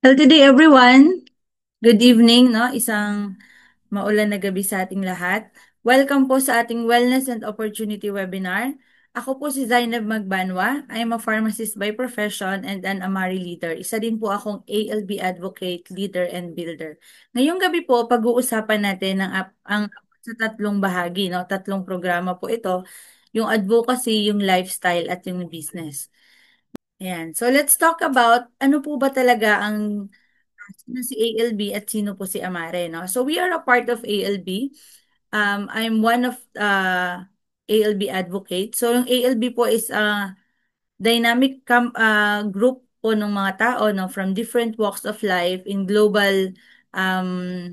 Healthy day everyone! Good evening, no? Isang maulan na gabi sa ating lahat. Welcome po sa ating Wellness and Opportunity webinar. Ako po si Zainab Magbanwa. I am a pharmacist by profession and an Amari leader. Isa din po akong ALB advocate, leader, and builder. Ngayong gabi po, pag-uusapan natin ang sa tatlong bahagi, no? Tatlong programa po ito. Yung advocacy, yung lifestyle, at yung business. Ayan. So let's talk about ano po ba talaga ang sino si ALB at sino po si Amare, no? So we are a part of ALB. I'm one of ALB advocate. So yung ALB po is dynamic group po ng mga tao, no, from different walks of life in global um,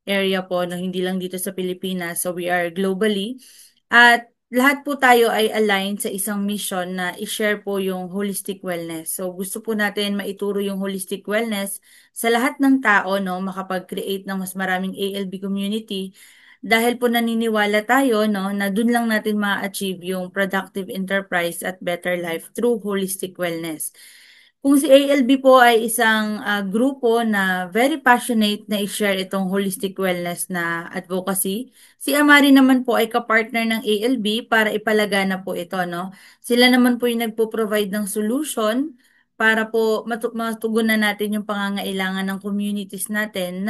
area po, no, hindi lang dito sa Pilipinas. So we are globally. At lahat po tayo ay aligned sa isang mission na i-share po yung holistic wellness. So gusto po natin maituro yung holistic wellness sa lahat ng tao, no, makapag-create ng mas maraming ALB community dahil po naniniwala tayo, no, na dun lang natin ma-achieve yung productive enterprise at better life through holistic wellness. Kung si ALB po ay isang grupo na very passionate na i-share itong holistic wellness na advocacy, si Amari naman po ay kapartner ng ALB para ipalagana po ito, no? Sila naman po yung nagpo-provide ng solution para po matugunan natin yung pangangailangan ng communities natin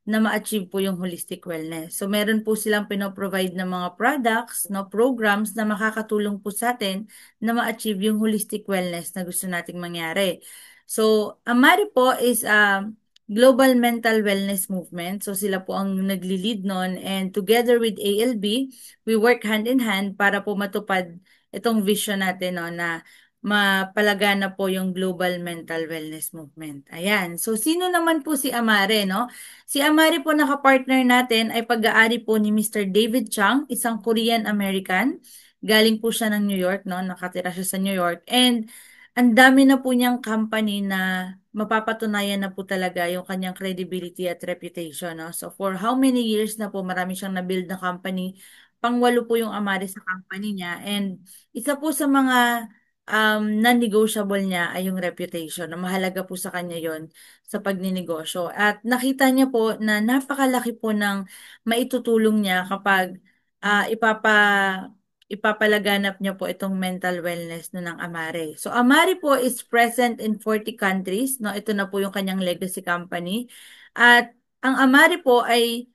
na ma-achieve po yung holistic wellness. So meron po silang pinoprovide ng mga products, no, programs na makakatulong po sa atin na ma-achieve yung holistic wellness na gusto nating mangyari. So, Amari po is a global mental wellness movement. So sila po ang nagli-lead nun, and together with ALB, we work hand in hand para po matupad itong vision natin, no, na mapalagana po yung global mental wellness movement. Ayan. So sino naman po si Amare, no? Si Amari po nakapartner natin ay pag-aari po ni Mr. David Chang, isang Korean-American. Galing po siya ng New York, no? Nakatira siya sa New York. And ang dami na po niyang company na mapapatunayan na po talaga yung kanyang credibility at reputation, no? So for how many years na po marami siyang na-build na company. Pangwalo po yung Amari sa company niya. And isa po sa mga non-negotiable niya ay yung reputation. Mahalaga po sa kanya yon sa pagninegosyo. At nakita niya po na napakalaki po ng maitutulong niya kapag ah, ipapa ipapalaganap niya po itong mental wellness no ng Amare. So Amare po is present in 40 countries, no? Ito na po yung kanyang legacy company. At ang Amare po ay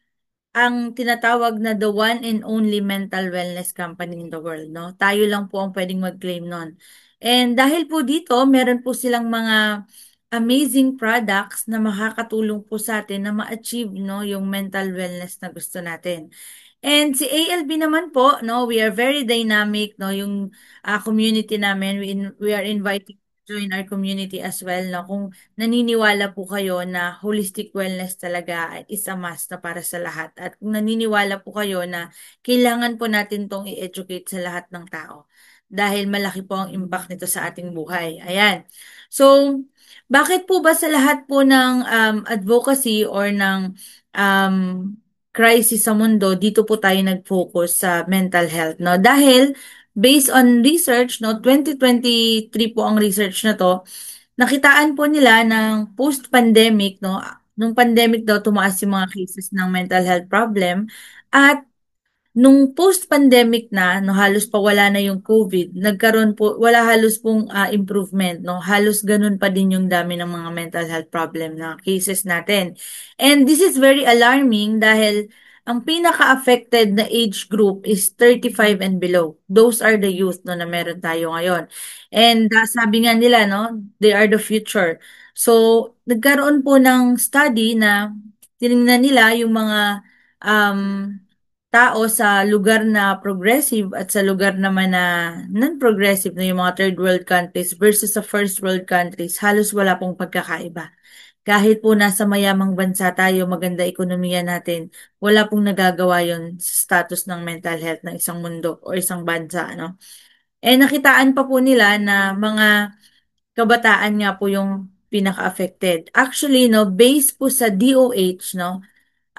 ang tinatawag na the one and only mental wellness company in the world, no? Tayo lang po ang pwedeng mag-claim nun. And dahil po dito, meron po silang mga amazing products na makakatulong po sa atin na ma-achieve, no, yung mental wellness na gusto natin. And si ALB naman po, no, we are very dynamic, no, yung community namin, we are inviting to join our community as well, no, kung naniniwala po kayo na holistic wellness talaga is a must na para sa lahat. At kung naniniwala po kayo na kailangan po natin tong i-educate sa lahat ng tao dahil malaki po ang impact nito sa ating buhay. Ayan. So, bakit po ba sa lahat po ng advocacy or ng um, crisis sa mundo, dito po tayo nag-focus sa mental health, no? Dahil based on research, no, 2023 po ang research na to, nakitaan po nila ng post-pandemic, no? Nung pandemic daw tumaas yung mga cases ng mental health problem, at nung post-pandemic na, no, halos pa wala na yung COVID, nagkaroon po, wala halos pong improvement, no? Halos ganun pa din yung dami ng mga mental health problem na cases natin. And this is very alarming dahil ang pinaka-affected na age group is 35 and below. Those are the youth, no, na meron tayo ngayon. And sabi nga nila, no, they are the future. So, nagkaroon po ng study na tinignan nila yung mga um, tao sa lugar na progressive at sa lugar naman na non-progressive na yung mga third world countries versus sa first world countries, halos wala pong pagkakaiba. Kahit po nasa mayamang bansa tayo, maganda ekonomiya natin, wala pong nagagawa yon sa status ng mental health ng isang mundo o isang bansa, no? Eh nakitaan pa po nila na mga kabataan nga po yung pinaka-affected. Actually, no, based po sa DOH, no,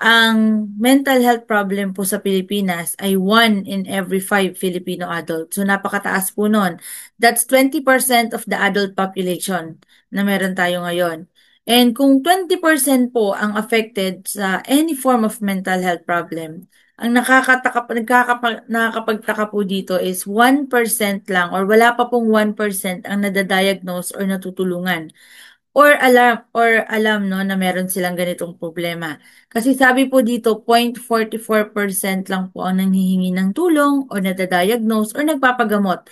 ang mental health problem po sa Pilipinas ay 1 in every 5 Filipino adults. So napakataas po nun. That's 20% of the adult population na meron tayo ngayon. And kung 20% po ang affected sa any form of mental health problem, ang nakakapagtaka po dito is 1% lang or wala pa pong 1% ang nadadiagnose or natutulungan or alam no na meron silang ganitong problema. Kasi sabi po dito 0.44% lang po ang nanghihingi ng tulong or nadadiagnose or nagpapagamot.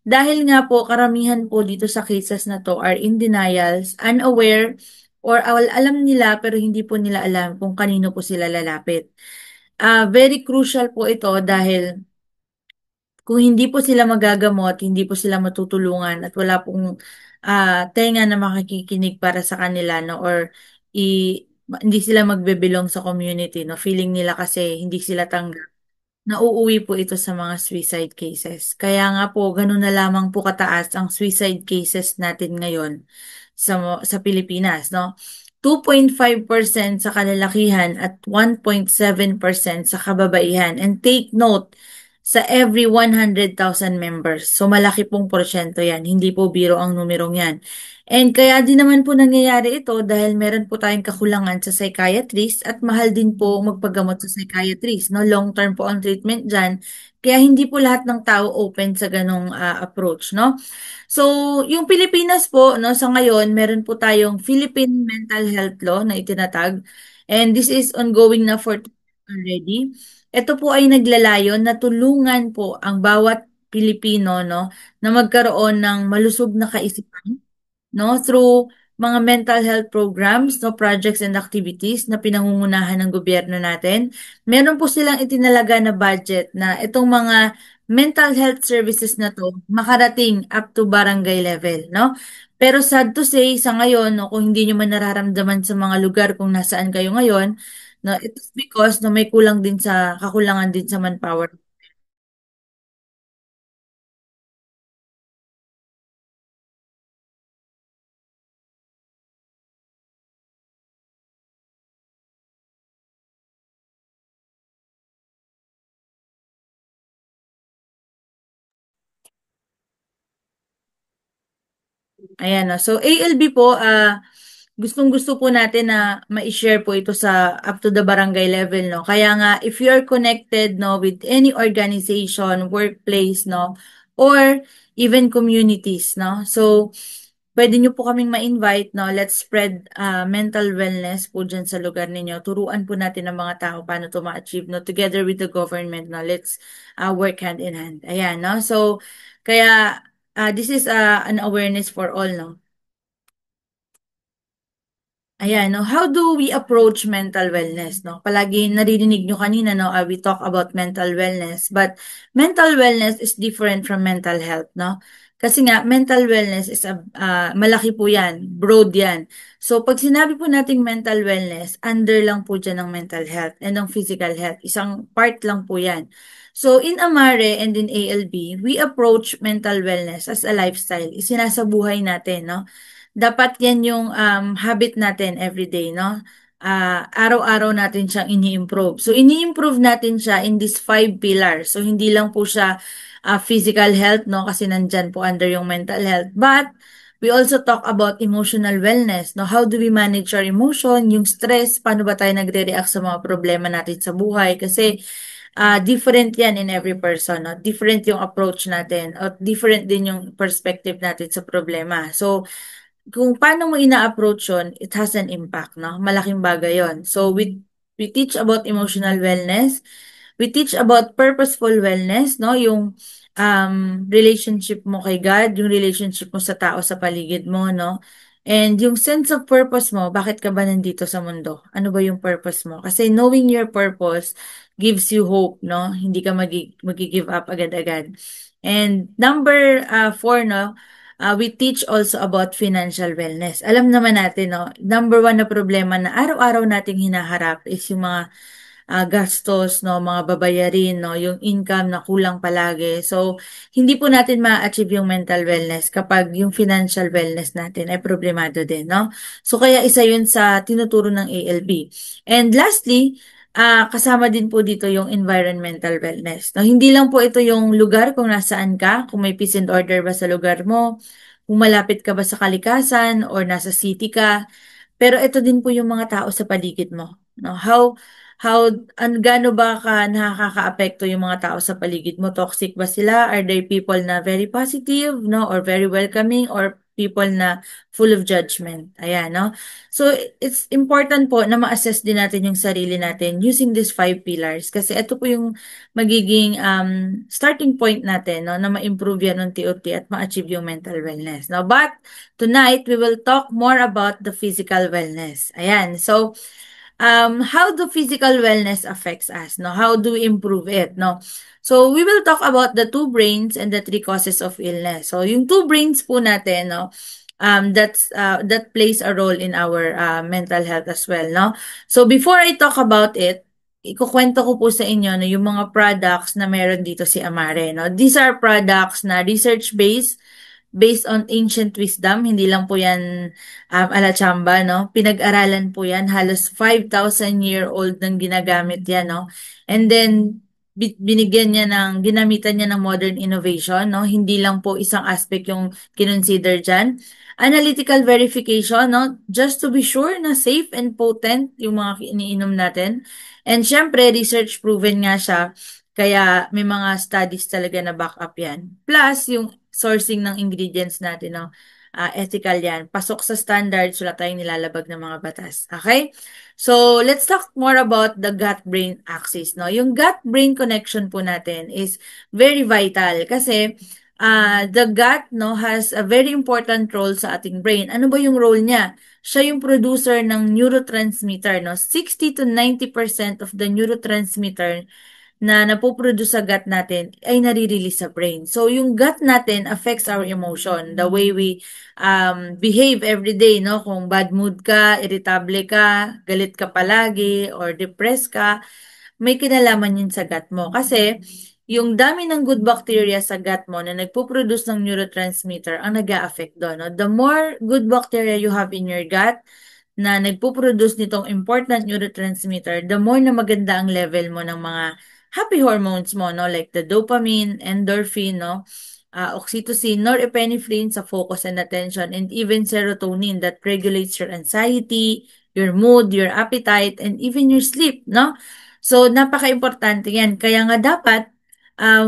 Dahil nga po karamihan po dito sa cases na to are in denials, unaware, or alam nila pero hindi po nila alam kung kanino po sila lalapit. Very crucial po ito dahil kung hindi po sila magagamot, hindi po sila matutulungan at wala pong tenga na makikinig para sa kanila no or hindi sila magbe-belong sa community no. Feeling nila kasi hindi sila tanggap. Nauuwi po ito sa mga suicide cases. Kaya nga po, ganun na lamang po kataas ang suicide cases natin ngayon sa Pilipinas, no? 2.5% sa kalalakihan at 1.7% sa kababaihan. And take note, sa every 100,000 members. So malaki pong porsyento yan. Hindi po biro ang numerong yan. And kaya din naman po nangyayari ito dahil meron po tayong kakulangan sa psychiatrist at mahal din po magpagamot sa psychiatrist. No? Long term po ang treatment dyan. Kaya hindi po lahat ng tao open sa ganong approach. No? So, yung Pilipinas po, no, sa ngayon, meron po tayong Philippine Mental Health Law na itinatag. And this is ongoing na for 2 years already. Ito po ay naglalayon na tulungan po ang bawat Pilipino, no, na magkaroon ng malusog na kaisipan no, through mga mental health programs, no, projects and activities na pinangungunahan ng gobyerno natin. Meron po silang itinalaga na budget na itong mga mental health services na to makarating up to barangay level, no? Pero sad to say, sa ngayon, no, kung hindi nyo man nararamdaman sa mga lugar kung nasaan kayo ngayon, no, it's because no, may kakulangan din sa manpower. Ayan, no. So, ALB po, gustong-gusto po natin na ma-share po ito sa up to the barangay level, no. Kaya nga, if you are connected, no, with any organization, workplace, no, or even communities, no. So, pwede nyo po kaming ma-invite, no. Let's spread mental wellness po dyan sa lugar ninyo. Turuan po natin ang mga tao paano to ma-achieve, no. Together with the government, no. Let's work hand in hand. Ayan, no. So, kaya this is an awareness for all, no? Ayan, no? How do we approach mental wellness, no? Palagi naririnig nyo kanina, no? We talk about mental wellness, but mental wellness is different from mental health, no? Kasi nga, mental wellness is malaki po yan, broad yan. So, pag sinabi po nating mental wellness, under lang po dyan ng mental health and ng physical health. Isang part lang po yan. So, in Amare and in ALB, we approach mental wellness as a lifestyle. Isinasabuhay natin, no? Dapat yan yung habit natin everyday, no? Araw-araw natin siyang ini-improve. So, ini-improve natin siya in these 5 pillars. So, hindi lang po siya physical health, no? Kasi nandyan po under yung mental health. But, we also talk about emotional wellness, no? How do we manage our emotion, yung stress, paano ba tayo nagre-react sa mga problema natin sa buhay? Kasi, different yan in every person, no? Different yung approach natin, at different din yung perspective natin sa problema. So, kung paano mo ina-approach yun, it has an impact, no? Malaking bagay yon. So, we teach about emotional wellness. We teach about purposeful wellness, no? Yung relationship mo kay God, yung relationship mo sa tao sa paligid mo, no? And yung sense of purpose mo, bakit ka ba nandito sa mundo? Ano ba yung purpose mo? Kasi knowing your purpose gives you hope, no? Hindi ka magi-give up agad-agad. And number 4, no? We teach also about financial wellness. Alam naman natin, no, number one na problema na araw-araw nating hinaharap is yung mga gastos, no, mga babayarin, no, yung income na kulang palagi. So, hindi po natin ma-achieve yung mental wellness kapag yung financial wellness natin ay problemado din, no? So, kaya isa yun sa tinuturo ng ALB. And lastly, kasama din po dito yung environmental wellness. No, hindi lang po ito yung lugar kung nasaan ka, kung may peace and order ba sa lugar mo, kung malapit ka ba sa kalikasan or nasa city ka. pero ito din po yung mga tao sa paligid mo, no? How gaano ba ka nakakaapekto yung mga tao sa paligid mo? Toxic ba sila? Are they people na very positive, no? Or very welcoming, or people na full of judgment? Ayan, no? So, it's important po na ma-assess din natin yung sarili natin using these five pillars kasi ito po yung magiging starting point natin, no, na ma-improve yan unti-unti at ma-achieve yung mental wellness. No? But tonight, we will talk more about the physical wellness. Ayan. So, how do physical wellness affects us? No, how do we improve it? No, so we will talk about the two brains and the three causes of illness. So yung two brains po natin, no, that plays a role in our mental health as well. No, so before I talk about it, ikukwento ko po sa inyo no, yung mga products na meron dito si Amare. No, these are products na research based on ancient wisdom, hindi lang po yan ala-chamba, no? Pinag-aralan po yan, halos 5,000-year-old nang ginagamit yan, no? And then, binigyan niya ginamitan niya ng modern innovation, no? Hindi lang po isang aspect yung kinonsider dyan. Analytical verification, no? Just to be sure na safe and potent yung mga iniinom natin. And syempre, research proven nga siya, kaya may mga studies talaga na back up yan. Plus, yung sourcing ng ingredients natin, no? Ethical yan. Pasok sa standards, wala tayong nilalabag ng mga batas. Okay? So, let's talk more about the gut-brain axis, no? Yung gut-brain connection po natin is very vital kasi the gut, no, has a very important role sa ating brain. Ano ba yung role niya? Siya yung producer ng neurotransmitter, no? 60 to 90% of the neurotransmitter na napoproduce sa gut natin ay nare-release sa brain. So, yung gut natin affects our emotion, the way we behave every day, no? Kung bad mood ka, irritable ka, galit ka palagi, or depressed ka, may kinalaman yun sa gut mo. Kasi, yung dami ng good bacteria sa gut mo na nagpo-produce ng neurotransmitter ang nag-a-affect doon. No? The more good bacteria you have in your gut, na nagpo-produce nitong important neurotransmitter, the more na maganda ang level mo ng mga happy hormones mo, no? Like the dopamine, endorphin, no? Oxytocin, norepinephrine sa focus and attention, and even serotonin that regulates your anxiety, your mood, your appetite, and even your sleep, no? So, napaka-importante yan. Kaya nga dapat,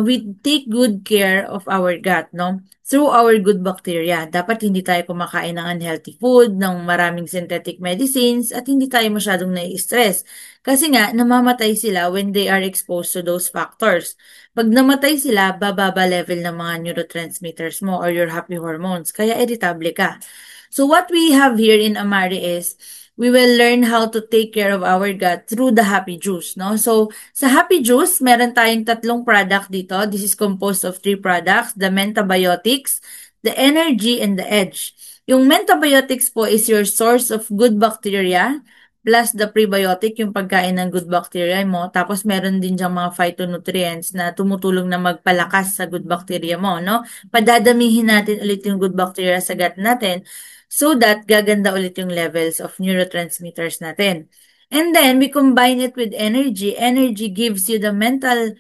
we take good care of our gut, no? Through our good bacteria. Dapat hindi tayo kumakain ng unhealthy food, ng maraming synthetic medicines, at hindi tayo masyadong nai-stress. Kasi nga, namamatay sila when they are exposed to those factors. Pag namatay sila, bababa level ng mga neurotransmitters mo or your happy hormones. Kaya irritable ka. So what we have here in Amari is, we will learn how to take care of our gut through the Happy Juice, no? So, sa Happy Juice, meron tayong tatlong product dito. This is composed of three products, the Mentabiotics, the Energy, and the Edge. Yung Mentabiotics po is your source of good bacteria, plus the prebiotic, yung pagkain ng good bacteria mo. Tapos meron din diyang mga phytonutrients na tumutulong na magpalakas sa good bacteria mo, no? Padadamihin natin ulit yung good bacteria sa gut natin so that gaganda ulit yung levels of neurotransmitters natin. And then, we combine it with energy. Energy gives you the mental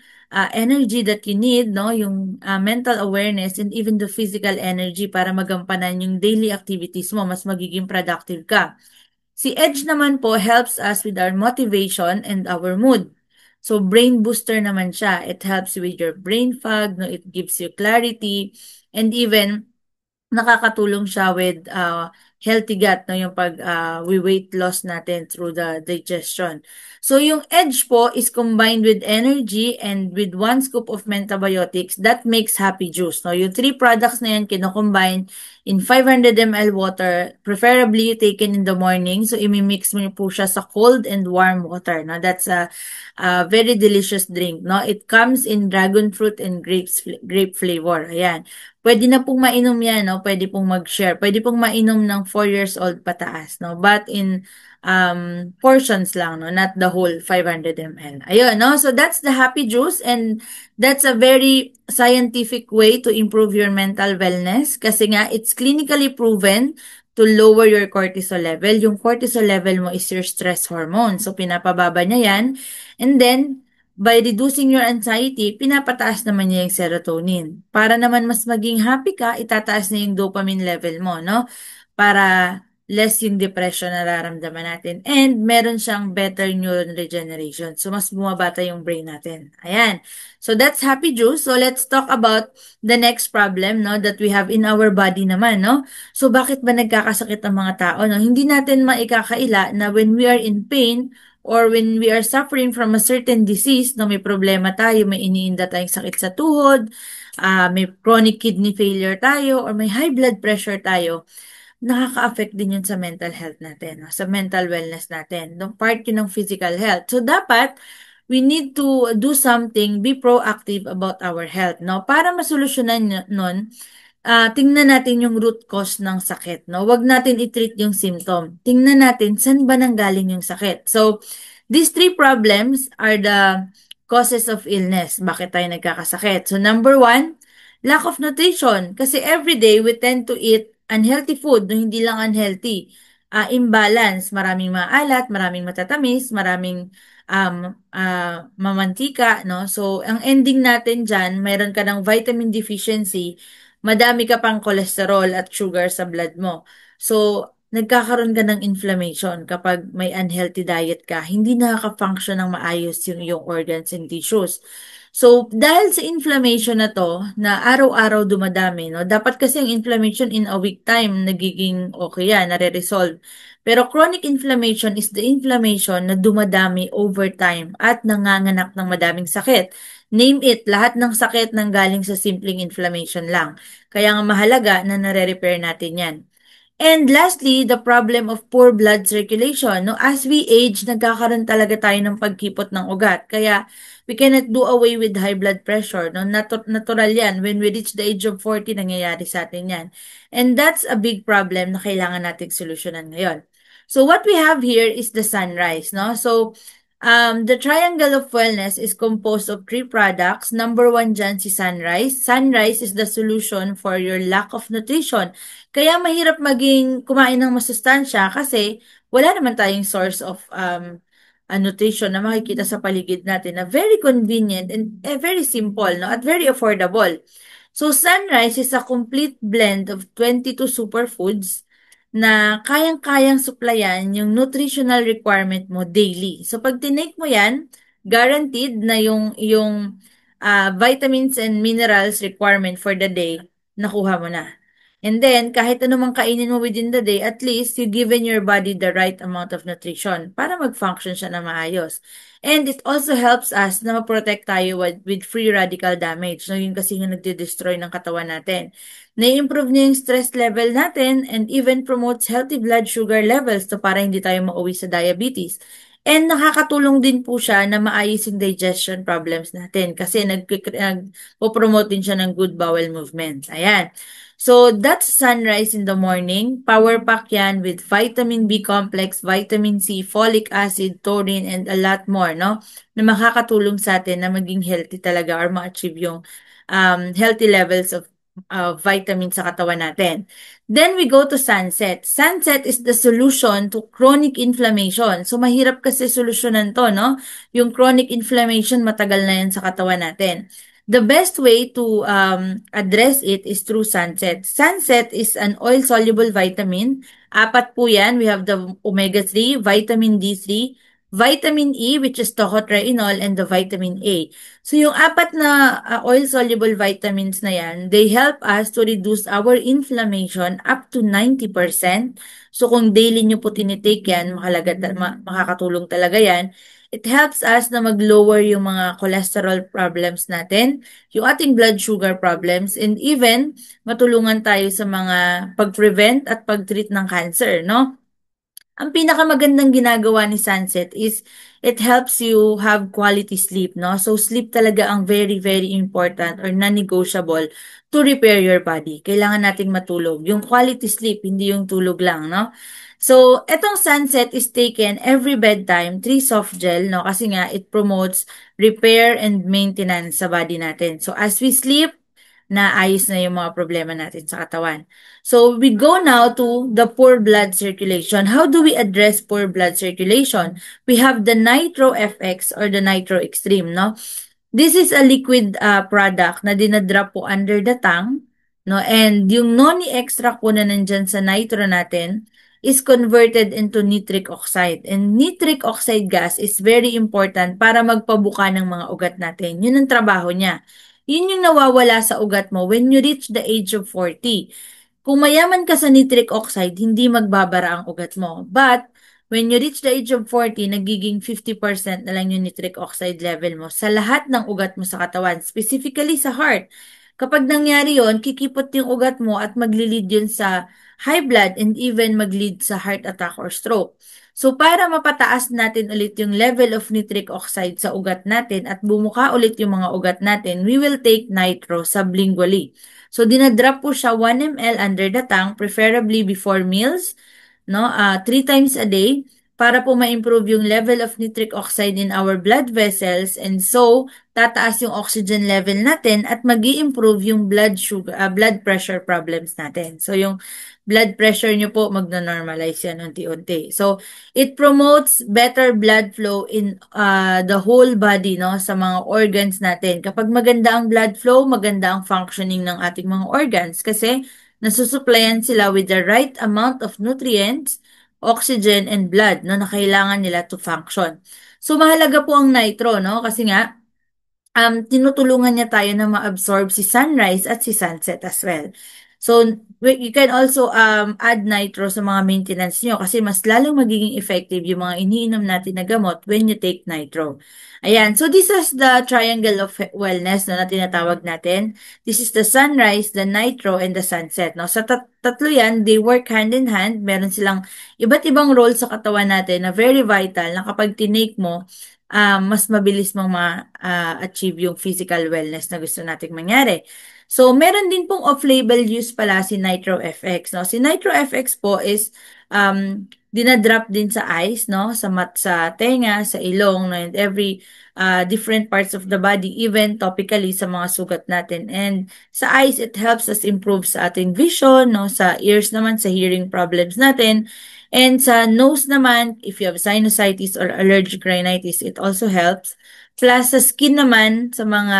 energy that you need, no? Yung mental awareness and even the physical energy para magampanan yung daily activities mo. Mas magiging productive ka. Si Edge naman po helps us with our motivation and our mood. So, brain booster naman siya. It helps you with your brain fog, no? It gives you clarity, and even nakakatulong siya with healthy gut, no? Yung pag we weight loss natin through the digestion. So, yung Edge po is combined with energy and with one scoop of mentabiotics that makes Happy Juice, no? Yung three products na yan kino-combine in 500 ml water, preferably taken in the morning. So, imimix mo po siya sa cold and warm water, no? That's a very delicious drink, no? It comes in dragon fruit and grape flavor. Ayan. Pwede na pong mainom yan, no? Pwede pong mag-share. Pwede pong mainom ng 4 years old pataas, no? But in portions lang, no? Not the whole 500 ml. Ayun, no? So that's the Happy Juice, and that's a very scientific way to improve your mental wellness kasi nga it's clinically proven to lower your cortisol level. Yung cortisol level mo is your stress hormone. So pinapababa niya yan. And then, by reducing your anxiety, pinapataas naman niya yung serotonin. Para naman mas maging happy ka, itataas niya yung dopamine level mo, no? Para less yung depression na nararamdaman natin. And meron siyang better neuron regeneration. So, mas bumabata yung brain natin. Ayan. So, that's happy juice. So, let's talk about the next problem, no, that we have in our body naman, no? So, bakit ba nagkakasakit ang mga tao, no? Hindi natin maikakaila na when we are in pain or when we are suffering from a certain disease, no, may problema tayo, may iniinda tayong sakit sa tuhod, may chronic kidney failure tayo, or may high blood pressure tayo, nakaka-affect din yun sa mental health natin, no? Sa mental wellness natin. No? Part yun ng physical health. So, dapat, we need to do something, be proactive about our health, no? Para masolusyonan nun, tingnan natin yung root cause ng sakit, no? Huwag natin i-treat yung symptom. Tingnan natin saan ba nanggaling yung sakit. So, these three problems are the causes of illness. Bakit tayo nagkakasakit? So, number one, lack of nutrition. Kasi every day, we tend to eat unhealthy food, no? Hindi lang unhealthy. Imbalance. Maraming maalat, maraming matatamis, maraming mamantika, no? So, ang ending natin dyan, mayroon ka ng vitamin deficiency, madami ka pang cholesterol at sugar sa blood mo. So, nagkakaroon ka ng inflammation kapag may unhealthy diet ka. Hindi nakaka-function ng maayos yung iyong organs and tissues. So, dahil sa inflammation na to, na araw-araw dumadami, no? Dapat kasi ang inflammation in a week time, nagiging okay yan, nare-resolve. Pero chronic inflammation is the inflammation na dumadami over time at nanganganak ng madaming sakit. Name it, lahat ng sakit nang galing sa simpleng inflammation lang. Kaya nga mahalaga na nare-repair natin yan. And lastly, the problem of poor blood circulation. No? As we age, nagkakaroon talaga tayo ng pagkipot ng ugat. Kaya we cannot do away with high blood pressure. No? Natural yan. When we reach the age of 40, nangyayari sa atin yan. And that's a big problem na kailangan nating solusyonan ngayon. So what we have here is the sunrise. No? So the triangle of wellness is composed of three products. Number one dyan si sunrise. Sunrise is the solution for your lack of nutrition. Kaya mahirap maging kumain ng masustansya kasi wala naman tayong source of nutrition na makikita sa paligid natin na very convenient and very simple, no? At very affordable. So sunrise is a complete blend of 22 superfoods na kayang-kayang supplyan yung nutritional requirement mo daily. So, pag tinake mo yan, guaranteed na yung vitamins and minerals requirement for the day, nakuha mo na. And then, kahit ano mang kainin mo within the day, at least you given your body the right amount of nutrition para mag-function siya na maayos. And it also helps us na ma-protect tayo with free radical damage. No, yun kasi yung nagde-destroy ng katawan natin. Na-improve niya yung stress level natin and even promotes healthy blood sugar levels to para hindi tayo mauwi sa diabetes. And nakakatulong din po siya na maayos yung digestion problems natin kasi nagpo-promote din siya ng good bowel movement. Ayan. So, that's sunrise in the morning. Power pack yan with vitamin B complex, vitamin C, folic acid, taurine, and a lot more, no? Na makakatulong sa atin na maging healthy talaga or ma-achieve yung healthy levels of vitamins sa katawan natin. Then we go to sunset. Sunset is the solution to chronic inflammation. So mahirap kasi solusyonan to, no? Yung chronic inflammation matagal na yan sa katawan natin. The best way to address it is through sunset. Sunset is an oil-soluble vitamin. Apat po yan. We have the omega-3, vitamin D3, vitamin E, which is tocotrienol, and the vitamin A. So, yung apat na oil-soluble vitamins na yan, they help us to reduce our inflammation up to 90%. So, kung daily nyo po tinitake yan, makakatulong talaga yan. It helps us na mag-lower yung mga cholesterol problems natin, yung ating blood sugar problems, and even matulungan tayo sa mga pag-prevent at pag-treat ng cancer, no? Ang pinakamagandang ginagawa ni Sunset is it helps you have quality sleep, no? So, sleep talaga ang very, very important or non-negotiable to repair your body. Kailangan nating matulog. Yung quality sleep, hindi yung tulog lang, no? So, etong Sunset is taken every bedtime, 3 soft gel, no? Kasi nga, it promotes repair and maintenance sa body natin. So, as we sleep, naayos na yung mga problema natin sa katawan. So, we go now to the poor blood circulation. How do we address poor blood circulation? We have the Nitro FX or the Nitro Extreme, no? This is a liquid product na dinadrop po under the tongue, no? And yung noni extract po na nandyan sa nitro natin, is converted into nitric oxide. And nitric oxide gas is very important para magpabuka ng mga ugat natin. Yun ang trabaho niya. Yun yung nawawala sa ugat mo when you reach the age of 40. Kung mayaman ka sa nitric oxide, hindi magbabara ang ugat mo. But, when you reach the age of 40, nagiging 50% na lang yung nitric oxide level mo sa lahat ng ugat mo sa katawan, specifically sa heart. Kapag nangyari yon, kikipot yung ugat mo at maglilid yun sa high blood and even mag-lead sa heart attack or stroke. So para mapataas natin ulit yung level of nitric oxide sa ugat natin at bumuka ulit yung mga ugat natin, we will take nitro sublingually. So dinadrop po siya 1 ml under the tongue, preferably before meals, no? 3 times a day para po ma-improve yung level of nitric oxide in our blood vessels, and so tataas yung oxygen level natin at magi-improve yung blood pressure problems natin. So yung blood pressure nyo po magno-normalize yan unti-unti. So it promotes better blood flow in the whole body, no, sa mga organs natin. Kapag maganda ang blood flow, maganda ang functioning ng ating mga organs kasi nasusupplyan sila with the right amount of nutrients, oxygen, and blood, no, na kailangan nila to function. So, mahalaga po ang nitro, no, kasi nga, tinutulungan niya tayo na ma-absorb si sunrise at si sunset as well. So, you can also add nitro sa mga maintenance nyo kasi mas lalong magiging effective yung mga iniinom natin na gamot when you take nitro. Ayan. So, this is the triangle of wellness, no, na tinatawag natin. This is the sunrise, the nitro, and the sunset. No? Sa tatlo yan, they work hand in hand. Meron silang iba't ibang role sa katawan natin na very vital na kapag tinake mo, mas mabilis mong ma-achieve yung physical wellness na gusto nating mangyari. So, meron din pong off-label use pala si Nitro FX, no? Si Nitro FX po is dinadrop din sa eyes, no? Sa tenga, sa ilong, no? And every different parts of the body, even topically sa mga sugat natin. And sa eyes, it helps us improve sa ating vision, no? Sa ears naman, sa hearing problems natin. And sa nose naman, if you have sinusitis or allergic rhinitis, it also helps. Plus, sa skin naman, sa mga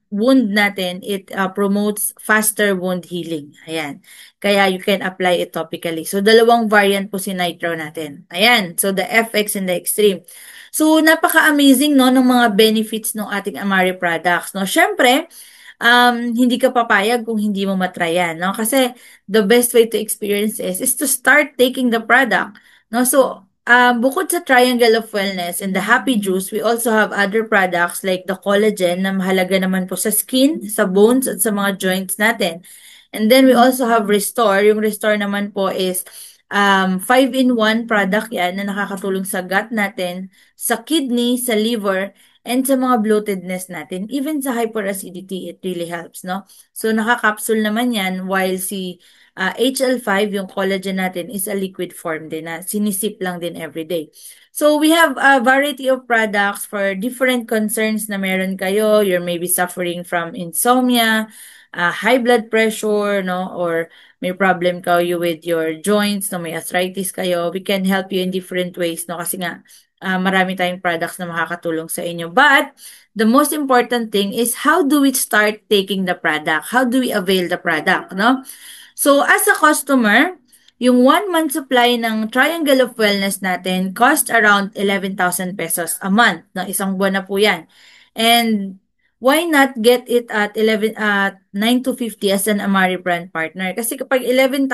wound natin, it promotes faster wound healing. Ayan. Kaya you can apply it topically. So, dalawang variant po si Nitro natin. Ayan. So, the FX and the Extreme. So, napaka-amazing, no, ng mga benefits ng ating Amari products, no. Syempre, hindi ka papayag kung hindi mo matry yan, no? Kasi the best way to experience is to start taking the product, no? So, bukod sa Triangle of Wellness and the Happy Juice, we also have other products like the collagen na mahalaga naman po sa skin, sa bones, at sa mga joints natin. And then we also have Restore. Yung Restore naman po is 5-in-1 product yan na nakakatulong sa gut natin, sa kidney, sa liver, and sa mga bloatedness natin. Even sa hyperacidity, it really helps, no? So, nakakapsule naman yan while si HL5, yung collagen natin, is a liquid form din na sinisip lang din everyday. So, we have a variety of products for different concerns na meron kayo. You're maybe suffering from insomnia, high blood pressure, no? Or may problem kayo with your joints, no? May arthritis kayo. We can help you in different ways, no? Kasi nga, marami tayong products na makakatulong sa inyo. But, the most important thing is how do we start taking the product? How do we avail the product, no? So, as a customer, yung 1 month supply ng Triangle of Wellness natin cost around 11,000 pesos a month. No? Isang buwan na po yan. And why not get it at 9,250 as an Amari brand partner? Kasi kapag 11,000,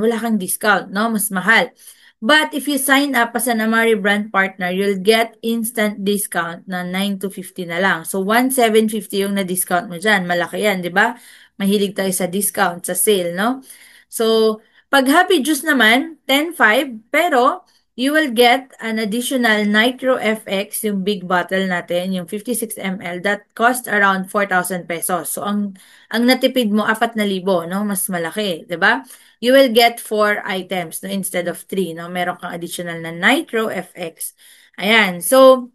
wala kang discount, no? Mas mahal. But if you sign up as an Amari brand partner, you'll get instant discount na 9,250 na lang. So, 1,750 yung na-discount mo dyan. Malaki yan, di ba? Mahilig tayo sa discount, sa sale, no? So, pag Happy Juice naman, 10,500, pero you will get an additional Nitro FX, yung big bottle natin, yung 56 ml, that cost around 4,000 pesos. So, ang natipid mo, 4,000, no? Mas malaki, di ba? You will get 4 items, no? Instead of 3, no? Meron kang additional na Nitro FX. Ayan. So,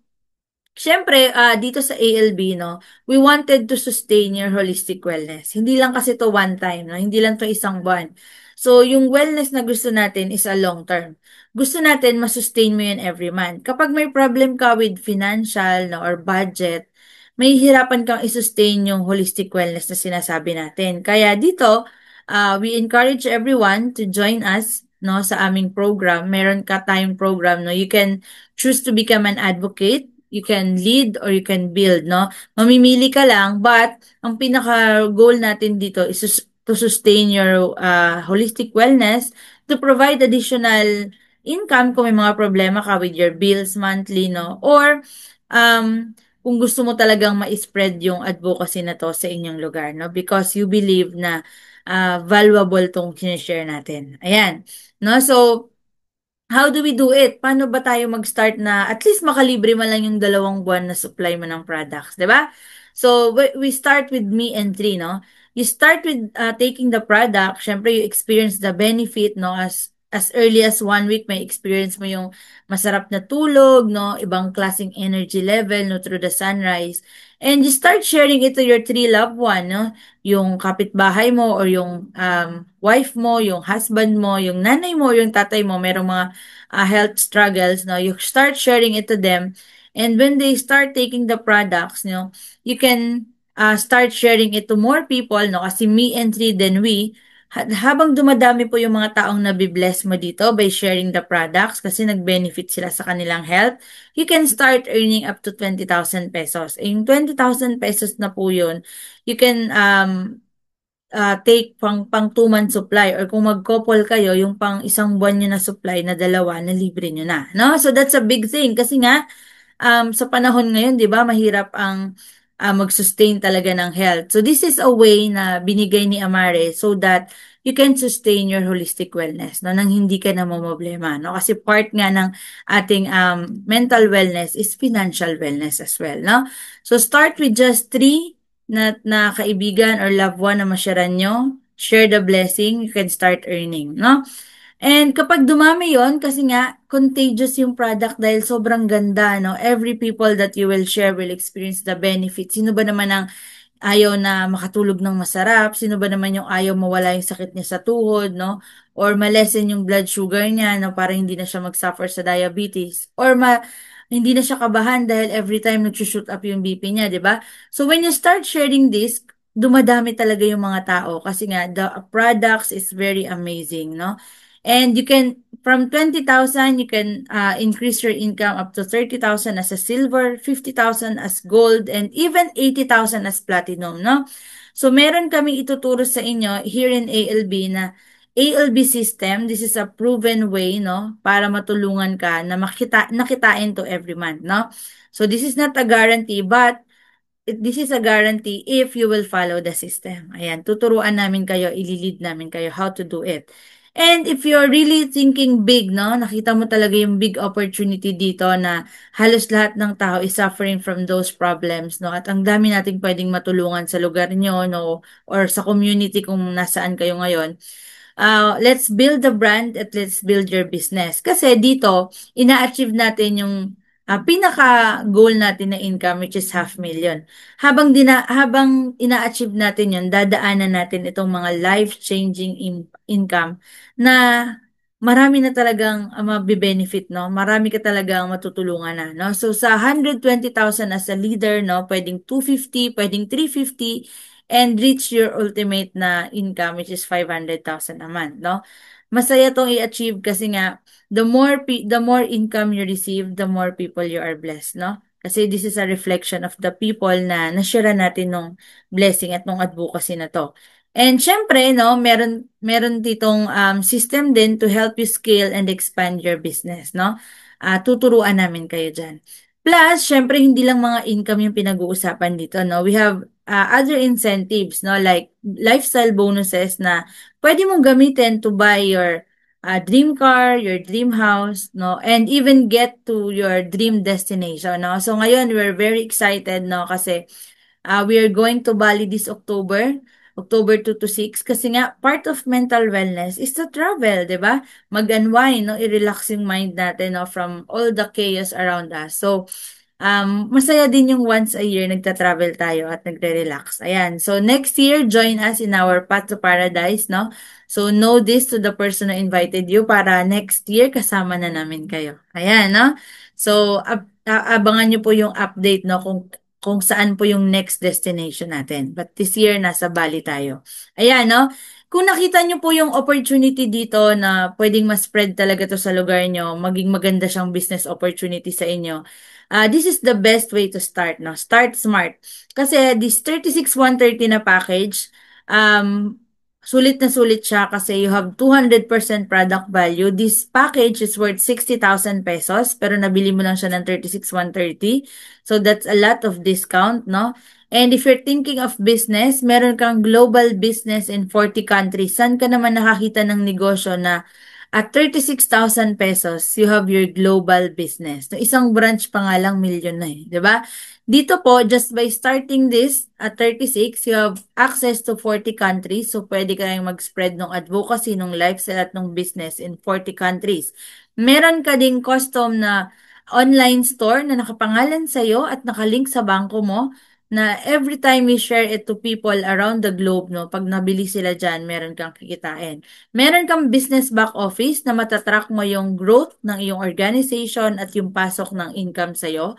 Siyempre, dito sa ALB, no, we wanted to sustain your holistic wellness. Hindi lang kasi to one time, no? Hindi lang to isang buwan. So, yung wellness na gusto natin is a long term. Gusto natin masustain mo yun every month. Kapag may problem ka with financial, no, or budget, may hirapan kang isustain yung holistic wellness na sinasabi natin. Kaya dito, we encourage everyone to join us, no, sa aming program. Meron ka tayong program, no? You can choose to become an advocate, you can lead, or you can build, no? Mamimili ka lang, but ang pinaka-goal natin dito is to sustain your holistic wellness, to provide additional income kung may mga problema ka with your bills monthly, no? Or, kung gusto mo talagang ma-spread yung advocacy na to sa inyong lugar, no? Because you believe na valuable tong sinishare natin. Ayan. No? So, how do we do it? Paano ba tayo mag-start na at least makalibre man lang yung 2 buwan na supply mo ng products, 'di ba? So, we start with me and three, no? You start with taking the product, syempre you experience the benefit, no? As early as 1 week, may experience mo yung masarap na tulog, no? Ibang klaseng energy level, no? Through the sunrise. And you start sharing it to your three loved one, no? Yung kapitbahay mo or yung wife mo, yung husband mo, yung nanay mo, yung tatay mo, merong mga health struggles, no? You start sharing it to them. And when they start taking the products, no, you can start sharing it to more people, no? Kasi me and three, then we, habang dumadami po yung mga taong nabibless mo dito by sharing the products kasi nag-benefit sila sa kanilang health, you can start earning up to 20,000 pesos. Yung 20,000 pesos na po yun, you can take pang 2 month supply or kung mag-couple kayo, yung pang 1 buwan nyo na supply na dalawa na libre nyo na. No? So that's a big thing kasi nga sa panahon ngayon, 'di ba, mahirap ang mag-sustain talaga ng health. So this is a way na binigay ni Amare so that you can sustain your holistic wellness, no, nang hindi ka na mamroblema, no? Kasi part nga ng ating mental wellness is financial wellness as well, no? So start with just three na kaibigan or loved one na masyaran nyo, share the blessing, you can start earning, no? And kapag dumami yon kasi nga, contagious yung product dahil sobrang ganda, no? Every people that you will share will experience the benefits. Sino ba naman ang ayaw na makatulog ng masarap? Sino ba naman yung ayaw mawala yung sakit niya sa tuhod, no? Or malesen yung blood sugar niya, no? Para hindi na siya mag-suffer sa diabetes. Or hindi na siya kabahan dahil every time nag-shoot up yung BP niya, di ba? So when you start sharing this, dumadami talaga yung mga tao kasi nga the products is very amazing, no? And you can, from 20,000, you can increase your income up to 30,000 as a silver, 50,000 as gold, and even 80,000 as platinum, no? So, meron kami ituturo sa inyo here in ALB na ALB system. This is a proven way, no? Para matulungan ka na nakitain to every month, no? So, this is not a guarantee, but this is a guarantee if you will follow the system. Ayan, tuturuan namin kayo, ililid namin kayo how to do it. And if you're really thinking big, no, nakita mo talaga yung big opportunity dito na halos lahat ng tao is suffering from those problems, no, at ang dami nating pwedeng matulungan sa lugar nyo, no, or sa community kung nasaan kayo ngayon. Let's build the brand at let's build your business. Kasi dito, ina-achieve natin yung pinaka-goal natin na income which is 500,000. Habang ina-achieve natin yun, dadaanan natin itong mga life-changing income na marami na talagang mabe-benefit, no? Marami ka talagang matutulungan na, no? So, sa 120,000 as a leader, no? Pwedeng 250, pwedeng 350, and reach your ultimate na income which is 500,000 a month, no? Masaya tong i-achieve kasi nga the more income you receive, the more people you are blessed, no? Kasi this is a reflection of the people na nashare natin nung blessing at nung advocacy na to. And syempre, no, meron ditong system din to help you scale and expand your business, no? Tuturuan namin kayo dyan. Plus, syempre, hindi lang mga income yung pinag-uusapan dito, no? We have other incentives, no? Like lifestyle bonuses na pwede mong gamitin to buy your dream car, your dream house, no? And even get to your dream destination, no? So ngayon, we're very excited, no? Kasi we are going to Bali this October 2 to 6 kasi nga part of mental wellness is to travel, 'di ba? Mag-unwind, no, i-relax yung mind natin, no, from all the chaos around us. So, masaya din yung once a year nagta-travel tayo at nagre-relax. Ayan. So, next year, join us in our Path to Paradise, no? So, know this to the person na invited you para next year kasama na namin kayo. Ayan, no? So, abangan nyo po yung update, no, kung saan po yung next destination natin. But this year, nasa Bali tayo. Ayan, no? Kung nakita niyo po yung opportunity dito na pwedeng ma-spread talaga to sa lugar nyo, maging maganda siyang business opportunity sa inyo, this is the best way to start, no? Start smart. Kasi this 36,130 na package, sulit na sulit siya kasi you have 200% product value. This package is worth 60,000 pesos, pero nabili mo lang siya ng 36,130. So that's a lot of discount, no? And if you're thinking of business, meron kang global business in 40 countries. Saan ka naman nakakita ng negosyo na at 36,000 pesos, you have your global business. So, isang branch pa nga lang, million na eh. 'Di ba? Dito po, just by starting this at 36, you have access to 40 countries. So, pwede kayong mag-spread ng advocacy, ng lifestyle at ng business in 40 countries. Meron ka ding custom na online store na nakapangalan sa'yo at nakalink sa bangko mo na every time we share it to people around the globe, no, pag nabili sila dyan, meron kang kikitain. Meron kang business back office na matatrack mo yung growth ng iyong organization at yung pasok ng income sa'yo.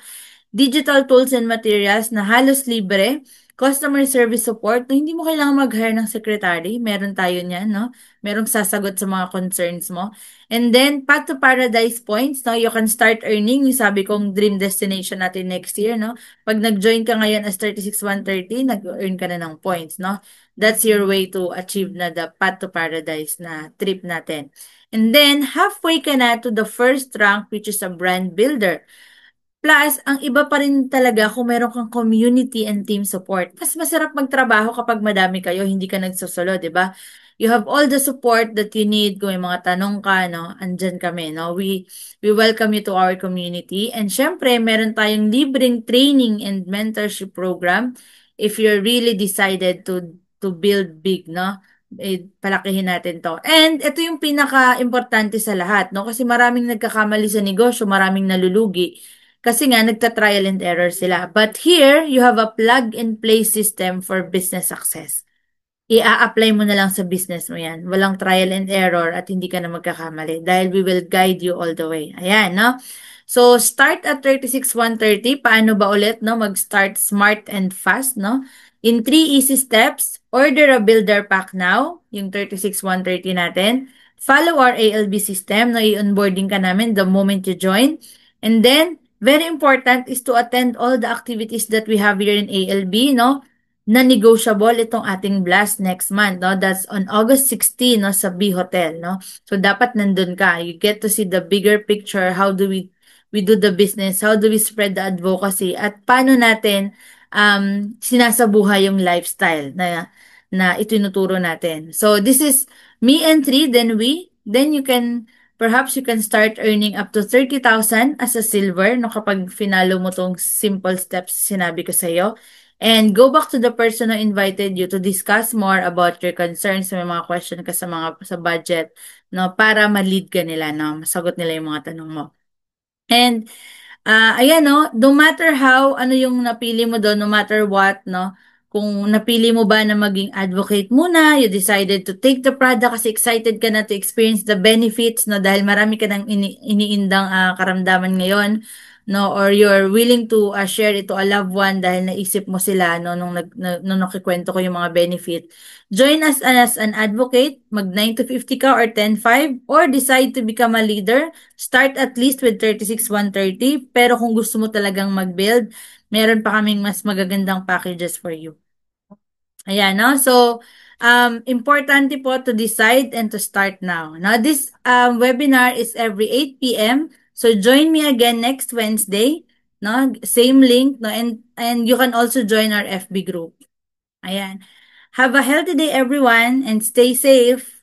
Digital tools and materials na halos libre, customer service support na hindi mo kailangan mag-hire ng secretary, meron tayo niyan, no? Merong sasagot sa mga concerns mo. And then, Path to Paradise points, no? You can start earning, yung sabi kong dream destination natin next year, no? Pag nag-join ka ngayon as 36,130, nag-earn ka na ng points, no? That's your way to achieve na the Path to Paradise na trip natin. And then, halfway ka na to the first rank, which is a brand builder. Plus, ang iba pa rin talaga kung meron kang community and team support. Mas masarap magtrabaho kapag madami kayo, hindi ka nagsosolo, di ba? You have all the support that you need. Kung may mga tanong ka, no, andyan kami, no? We welcome you to our community. And syempre, meron tayong libreng training and mentorship program if you're really decided to build big, no? Palakihin natin to. And ito yung pinaka-importante sa lahat, no? Kasi maraming nagkakamali sa negosyo, maraming nalulugi. Kasi nga, nagta-trial and error sila. But here, you have a plug-and-play system for business success. I-a-apply mo na lang sa business mo yan. Walang trial and error at hindi ka na magkakamali dahil we will guide you all the way. Ayan, no? So, start at 36,130. Paano ba ulit, no? Mag-start smart and fast, no? In 3 easy steps, order a builder pack now, yung 36,130 natin. Follow our ALB system, no? I-onboarding ka namin the moment you join. And then, very important is to attend all the activities that we have here in ALB, no? Na-negotiable itong ating blast next month, no? That's on August 16, no? Sa B Hotel, no? So, dapat nandun ka. You get to see the bigger picture. How do we do the business? How do we spread the advocacy? At paano natin sinasabuhay yung lifestyle na itinuturo natin. So, this is me and three, then we. Then perhaps you can start earning up to 30,000 as a silver, no, kapag finalo mo tong simple steps sinabi ko sa iyo. And go back to the person who invited you to discuss more about your concerns, may mga question ka sa budget, no, para ma-lead ka nila, no, masagot nila yung mga tanong mo. And ayan, no, no matter how, ano yung napili mo doon, no matter what, no, kung napili mo ba na maging advocate muna, you decided to take the product kasi excited ka na to experience the benefits, no, dahil marami ka nang iniindang karamdaman ngayon, no, or you're willing to share it to a loved one dahil naisip mo sila, no, nung nakikwento ko yung mga benefit. Join us as an advocate, mag 9 to 50 ka or 10-5, or decide to become a leader. Start at least with 36,130, pero kung gusto mo talagang mag-build, meron pa kaming mas magagandang packages for you. Ayan, no? So, importante po to decide and to start now. Now, this webinar is every 8 p.m. So, join me again next Wednesday, no? Same link, no? And you can also join our FB group. Ayan. Have a healthy day, everyone, and stay safe.